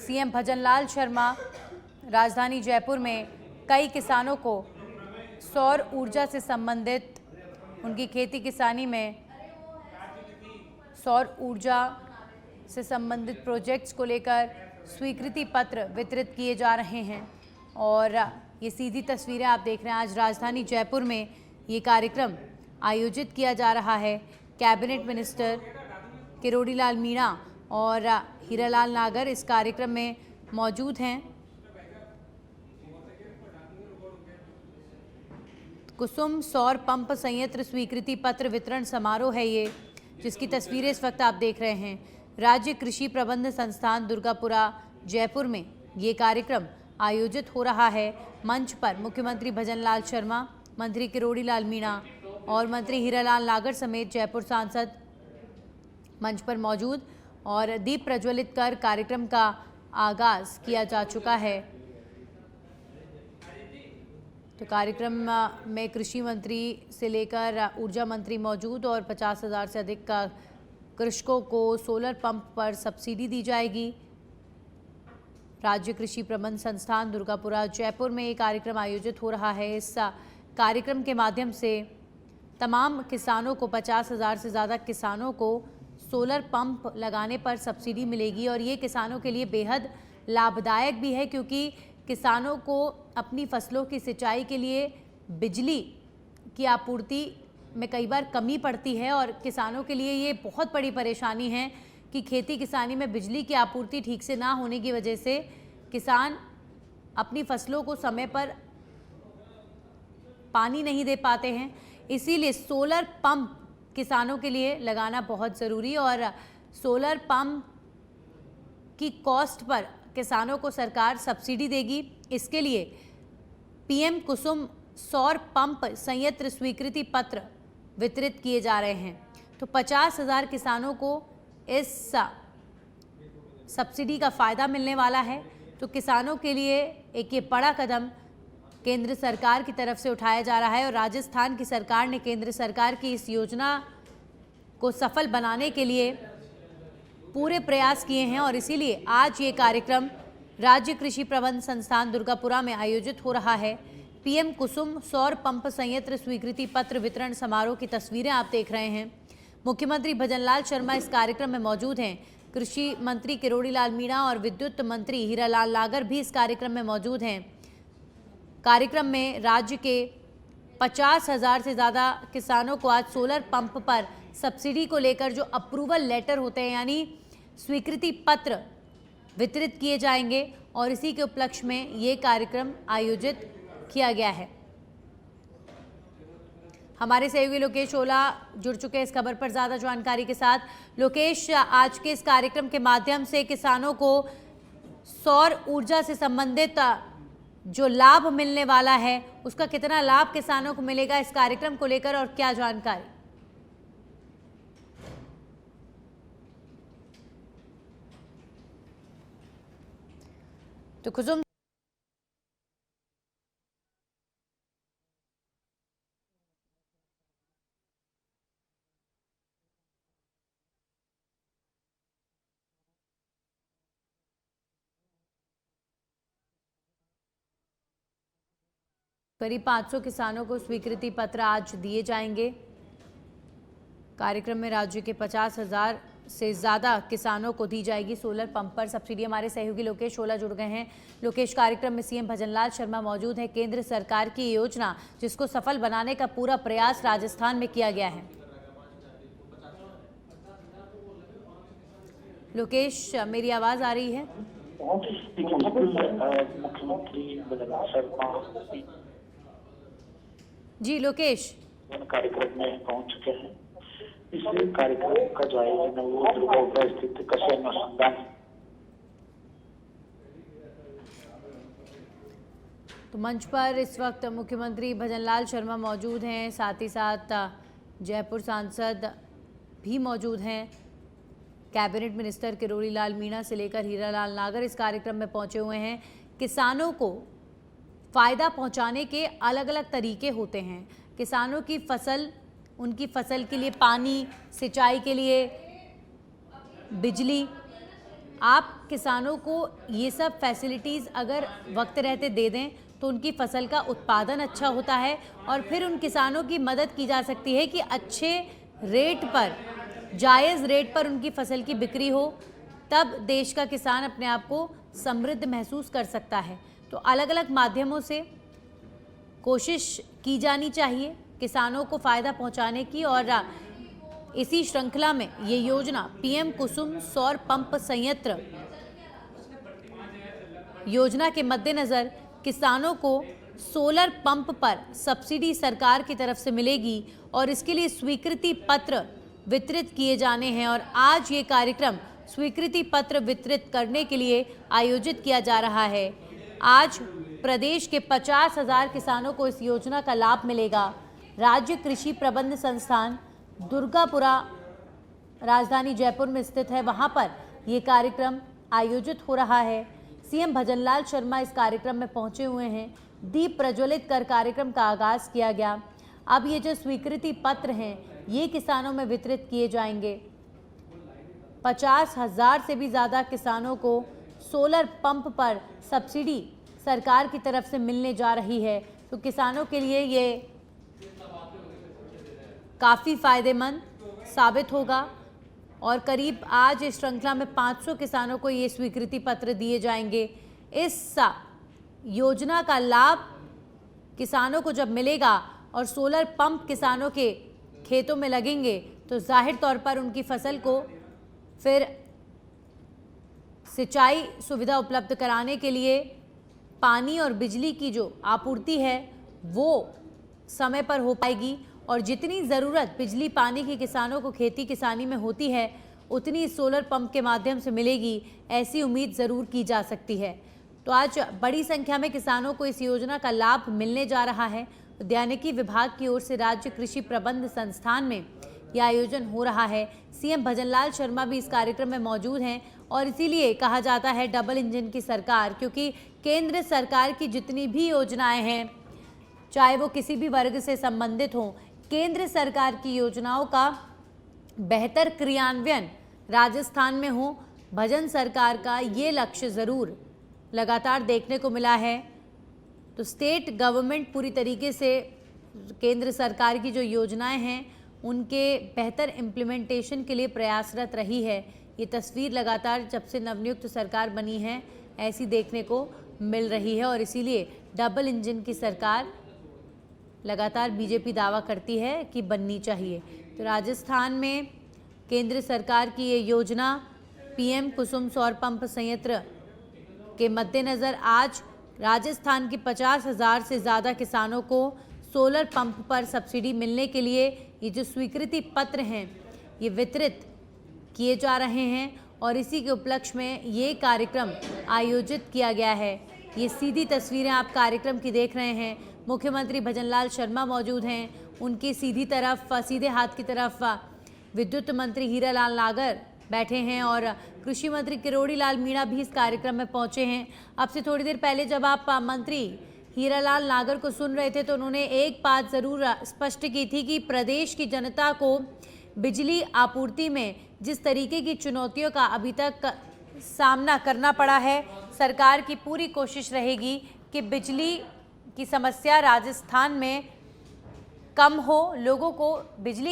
CM Bhajanlal Sharma राजधानी जयपुर में कई किसानों को सौर ऊर्जा से संबंधित उनकी खेती किसानी में सौर ऊर्जा से संबंधित प्रोजेक्ट्स को लेकर स्वीकृति पत्र वितरित किए जा रहे हैं। और ये सीधी तस्वीरें आप देख रहे हैं। आज राजधानी जयपुर में ये कार्यक्रम आयोजित किया जा रहा है। कैबिनेट मिनिस्टर किरोड़ी लाल मीणा और हीरालाल नागर इस कार्यक्रम में मौजूद हैं। कुसुम सौर पंप संयंत्र स्वीकृति पत्र वितरण समारोह है ये, जिसकी तस्वीरें इस वक्त आप देख रहे हैं। राज्य कृषि प्रबंध संस्थान दुर्गापुरा जयपुर में ये कार्यक्रम आयोजित हो रहा है। मंच पर मुख्यमंत्री भजनलाल शर्मा, मंत्री किरोड़ी लाल मीणा और मंत्री हीरालाल नागर समेत जयपुर सांसद मंच पर मौजूद और दीप प्रज्वलित कर कार्यक्रम का आगाज किया जा चुका है। तो कार्यक्रम में कृषि मंत्री से लेकर ऊर्जा मंत्री मौजूद और 50,000 से अधिक का कृषकों को सोलर पंप पर सब्सिडी दी जाएगी। राज्य कृषि प्रबंध संस्थान दुर्गापुरा जयपुर में ये कार्यक्रम आयोजित हो रहा है। इस कार्यक्रम के माध्यम से तमाम किसानों को 50,000 से ज़्यादा किसानों को सोलर पंप लगाने पर सब्सिडी मिलेगी और ये किसानों के लिए बेहद लाभदायक भी है, क्योंकि किसानों को अपनी फसलों की सिंचाई के लिए बिजली की आपूर्ति में कई बार कमी पड़ती है और किसानों के लिए ये बहुत बड़ी परेशानी है कि खेती किसानी में बिजली की आपूर्ति ठीक से ना होने की वजह से किसान अपनी फसलों को समय पर पानी नहीं दे पाते हैं। इसीलिए सोलर पंप किसानों के लिए लगाना बहुत ज़रूरी, और सोलर पंप की कॉस्ट पर किसानों को सरकार सब्सिडी देगी। इसके लिए पीएम कुसुम सौर पंप संयंत्र स्वीकृति पत्र वितरित किए जा रहे हैं। तो 50,000 किसानों को इस सब्सिडी का फ़ायदा मिलने वाला है। तो किसानों के लिए एक ये बड़ा कदम केंद्र सरकार की तरफ से उठाया जा रहा है और राजस्थान की सरकार ने केंद्र सरकार की इस योजना को सफल बनाने के लिए पूरे प्रयास किए हैं और इसीलिए आज ये कार्यक्रम राज्य कृषि प्रबंध संस्थान दुर्गापुरा में आयोजित हो रहा है। पीएम कुसुम सौर पंप संयंत्र स्वीकृति पत्र वितरण समारोह की तस्वीरें आप देख रहे हैं। मुख्यमंत्री भजनलाल शर्मा इस कार्यक्रम में मौजूद हैं। कृषि मंत्री किरोड़ी लाल मीणा और विद्युत मंत्री हीरालाल नागर भी इस कार्यक्रम में मौजूद हैं। कार्यक्रम में राज्य के 50,000 से ज़्यादा किसानों को आज सोलर पंप पर सब्सिडी को लेकर जो अप्रूवल लेटर होते हैं यानी स्वीकृति पत्र वितरित किए जाएंगे और इसी के उपलक्ष्य में ये कार्यक्रम आयोजित किया गया है। हमारे सहयोगी लोकेश ओला जुड़ चुके हैं इस खबर पर ज़्यादा जानकारी के साथ। लोकेश, आज के इस कार्यक्रम के माध्यम से किसानों को सौर ऊर्जा से संबंधित जो लाभ मिलने वाला है उसका कितना लाभ किसानों को मिलेगा इस कार्यक्रम को लेकर और क्या जानकारी? तो कुसुम करीब 500 किसानों को स्वीकृति पत्र आज दिए जाएंगे। कार्यक्रम में राज्य के 50,000 से ज़्यादा किसानों को दी जाएगी सोलर पंप पर सब्सिडी। हमारे सहयोगी लोकेश ओला जुड़ गए हैं। लोकेश, कार्यक्रम में सीएम भजनलाल शर्मा मौजूद हैं। केंद्र सरकार की योजना जिसको सफल बनाने का पूरा प्रयास राजस्थान में किया गया है। लोकेश, मेरी आवाज़ आ रही है? मुख्यमंत्री भजनलाल शर्मा जी लोकेश, कार्यक्रम में पहुंच चुके हैं। इस कार्यक्रम का जो आयोजन है वो दुर्गापुरा स्थित कृषि अनुसंधान। तो मंच पर इस वक्त मुख्यमंत्री भजनलाल शर्मा मौजूद हैं, साथ ही साथ जयपुर सांसद भी मौजूद हैं। कैबिनेट मिनिस्टर किरोड़ी लाल मीणा से लेकर हीरालाल नागर इस कार्यक्रम में पहुंचे हुए हैं। किसानों को फ़ायदा पहुंचाने के अलग अलग तरीके होते हैं। किसानों की फसल, उनकी फसल के लिए पानी, सिंचाई के लिए बिजली, आप किसानों को ये सब फैसिलिटीज़ अगर वक्त रहते दे दें तो उनकी फसल का उत्पादन अच्छा होता है और फिर उन किसानों की मदद की जा सकती है कि अच्छे रेट पर, जायज़ रेट पर उनकी फसल की बिक्री हो, तब देश का किसान अपने आप को समृद्ध महसूस कर सकता है। तो अलग अलग माध्यमों से कोशिश की जानी चाहिए किसानों को फ़ायदा पहुंचाने की, और इसी श्रृंखला में ये योजना पीएम कुसुम सौर पंप संयंत्र योजना के मद्देनज़र किसानों को सोलर पंप पर सब्सिडी सरकार की तरफ से मिलेगी और इसके लिए स्वीकृति पत्र वितरित किए जाने हैं। और आज ये कार्यक्रम स्वीकृति पत्र वितरित करने के लिए आयोजित किया जा रहा है। आज प्रदेश के 50,000 किसानों को इस योजना का लाभ मिलेगा। राज्य कृषि प्रबंध संस्थान दुर्गापुरा राजधानी जयपुर में स्थित है, वहां पर ये कार्यक्रम आयोजित हो रहा है। सीएम भजनलाल शर्मा इस कार्यक्रम में पहुंचे हुए हैं। दीप प्रज्वलित कर कार्यक्रम का आगाज किया गया। अब ये जो स्वीकृति पत्र हैं ये किसानों में वितरित किए जाएंगे। 50,000 से भी ज़्यादा किसानों को सोलर पंप पर सब्सिडी सरकार की तरफ से मिलने जा रही है। तो किसानों के लिए ये काफ़ी फायदेमंद साबित होगा और करीब आज इस श्रृंखला में 500 किसानों को ये स्वीकृति पत्र दिए जाएंगे। इस योजना का लाभ किसानों को जब मिलेगा और सोलर पंप किसानों के खेतों में लगेंगे तो जाहिर तौर पर उनकी फसल को फिर सिंचाई सुविधा उपलब्ध कराने के लिए पानी और बिजली की जो आपूर्ति है वो समय पर हो पाएगी और जितनी ज़रूरत बिजली पानी की किसानों को खेती किसानी में होती है उतनी सोलर पंप के माध्यम से मिलेगी, ऐसी उम्मीद ज़रूर की जा सकती है। तो आज बड़ी संख्या में किसानों को इस योजना का लाभ मिलने जा रहा है। उद्यानिकी विभाग की ओर से राज्य कृषि प्रबंध संस्थान में यह आयोजन हो रहा है। सीएम भजनलाल शर्मा भी इस कार्यक्रम में मौजूद हैं और इसीलिए कहा जाता है डबल इंजन की सरकार, क्योंकि केंद्र सरकार की जितनी भी योजनाएं हैं चाहे वो किसी भी वर्ग से संबंधित हों, केंद्र सरकार की योजनाओं का बेहतर क्रियान्वयन राजस्थान में हो, भजन सरकार का ये लक्ष्य ज़रूर लगातार देखने को मिला है। तो स्टेट गवर्नमेंट पूरी तरीके से केंद्र सरकार की जो योजनाएं हैं उनके बेहतर इम्प्लीमेंटेशन के लिए प्रयासरत रही है। ये तस्वीर लगातार जब से नवनियुक्त सरकार बनी है ऐसी देखने को मिल रही है और इसीलिए डबल इंजन की सरकार लगातार बीजेपी दावा करती है कि बननी चाहिए। तो राजस्थान में केंद्र सरकार की ये योजना पीएम कुसुम सौर पंप संयंत्र के मद्देनज़र आज राजस्थान के 50,000 से ज़्यादा किसानों को सोलर पंप पर सब्सिडी मिलने के लिए ये जो स्वीकृति पत्र हैं ये वितरित किए जा रहे हैं और इसी के उपलक्ष्य में ये कार्यक्रम आयोजित किया गया है। ये सीधी तस्वीरें आप कार्यक्रम की देख रहे हैं। मुख्यमंत्री भजनलाल शर्मा मौजूद हैं, उनकी सीधे हाथ की तरफ विद्युत मंत्री हीरालाल नागर बैठे हैं और कृषि मंत्री किरोड़ी लाल मीणा भी इस कार्यक्रम में पहुंचे हैं। अब से थोड़ी देर पहले जब आप मंत्री हीरालाल नागर को सुन रहे थे तो उन्होंने एक बात ज़रूर स्पष्ट की थी कि प्रदेश की जनता को बिजली आपूर्ति में जिस तरीके की चुनौतियों का अभी तक सामना करना पड़ा है, सरकार की पूरी कोशिश रहेगी कि बिजली की समस्या राजस्थान में कम हो, लोगों को बिजली